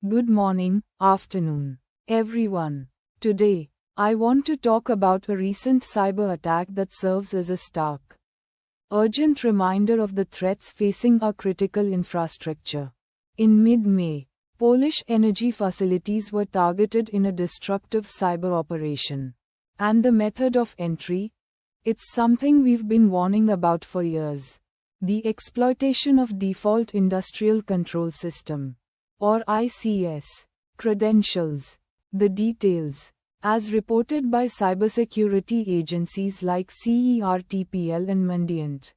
Good morning, afternoon, everyone. Today, I want to talk about a recent cyber attack that serves as a stark, urgent reminder of the threats facing our critical infrastructure. In mid-May, Polish energy facilities were targeted in a destructive cyber operation. And the method of entry? It's something we've been warning about for years. The exploitation of default industrial control system, or ICS, credentials. The details, as reported by cybersecurity agencies like CERTPL and Mandiant,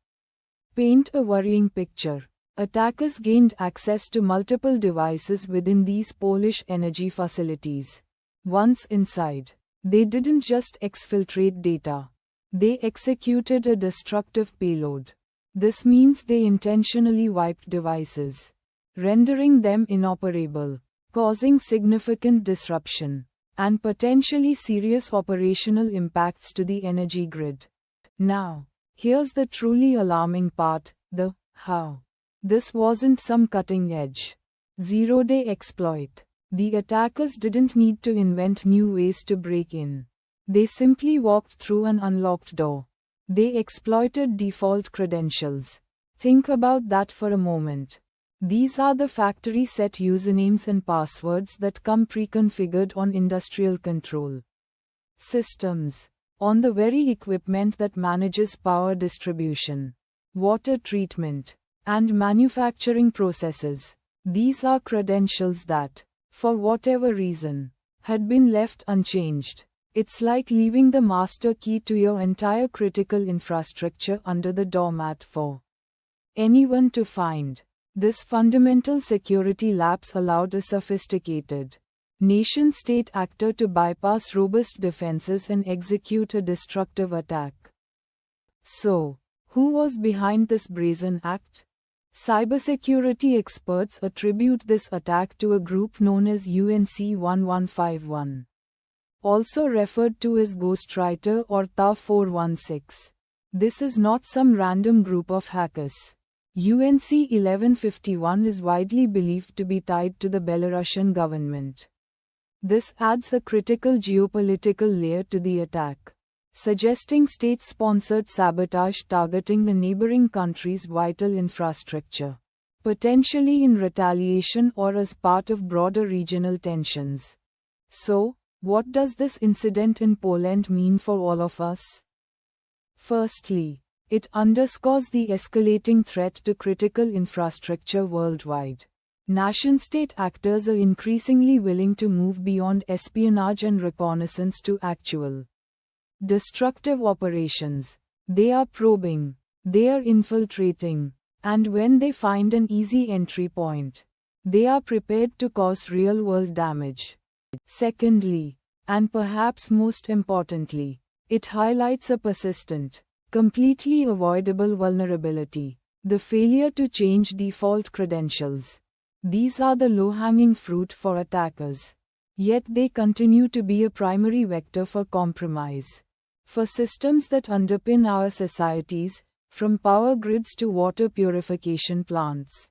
paint a worrying picture. Attackers gained access to multiple devices within these Polish energy facilities. Once inside, they didn't just exfiltrate data. They executed a destructive payload. This means they intentionally wiped devices, rendering them inoperable, causing significant disruption, and potentially serious operational impacts to the energy grid. Now, here's the truly alarming part, the how. This wasn't some cutting-edge, zero-day exploit. The attackers didn't need to invent new ways to break in. They simply walked through an unlocked door. They exploited default credentials. Think about that for a moment. These are the factory-set usernames and passwords that come pre-configured on industrial control systems, on the very equipment that manages power distribution, water treatment, and manufacturing processes. These are credentials that, for whatever reason, had been left unchanged. It's like leaving the master key to your entire critical infrastructure under the doormat for anyone to find. This fundamental security lapse allowed a sophisticated nation-state actor to bypass robust defenses and execute a destructive attack. So, who was behind this brazen act? Cybersecurity experts attribute this attack to a group known as UNC1151, also referred to as Ghostwriter or TA416. This is not some random group of hackers. UNC 1151 is widely believed to be tied to the Belarusian government. This adds a critical geopolitical layer to the attack, suggesting state-sponsored sabotage targeting a neighboring country's vital infrastructure, potentially in retaliation or as part of broader regional tensions. So, what does this incident in Poland mean for all of us? Firstly, it underscores the escalating threat to critical infrastructure worldwide. Nation-state actors are increasingly willing to move beyond espionage and reconnaissance to actual destructive operations. They are probing, they are infiltrating, and when they find an easy entry point, they are prepared to cause real-world damage. Secondly, and perhaps most importantly, it highlights a persistent, completely avoidable vulnerability, the failure to change default credentials. These are the low-hanging fruit for attackers. Yet they continue to be a primary vector for compromise. For systems that underpin our societies, from power grids to water purification plants,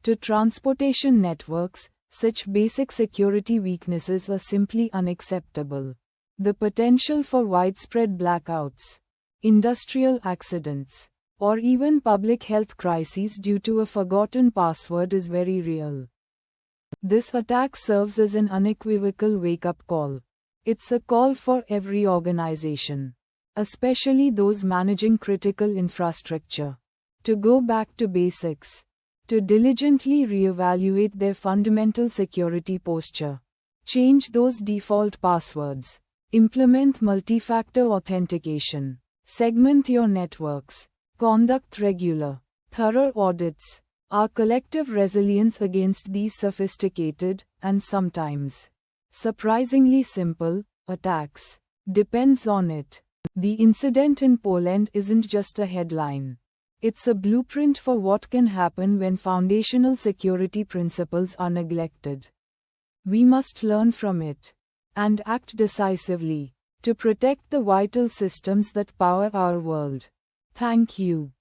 to transportation networks, such basic security weaknesses are simply unacceptable. The potential for widespread blackouts, industrial accidents, or even public health crises due to a forgotten password is very real. This attack serves as an unequivocal wake-up call. It's a call for every organization, especially those managing critical infrastructure, to go back to basics, to diligently reevaluate their fundamental security posture, change those default passwords, implement multi-factor authentication, segment your networks, conduct regular, thorough audits. Our collective resilience against these sophisticated, and sometimes surprisingly simple, attacks depends on it. The incident in Poland isn't just a headline. It's a blueprint for what can happen when foundational security principles are neglected. We must learn from it and act decisively to protect the vital systems that power our world. Thank you.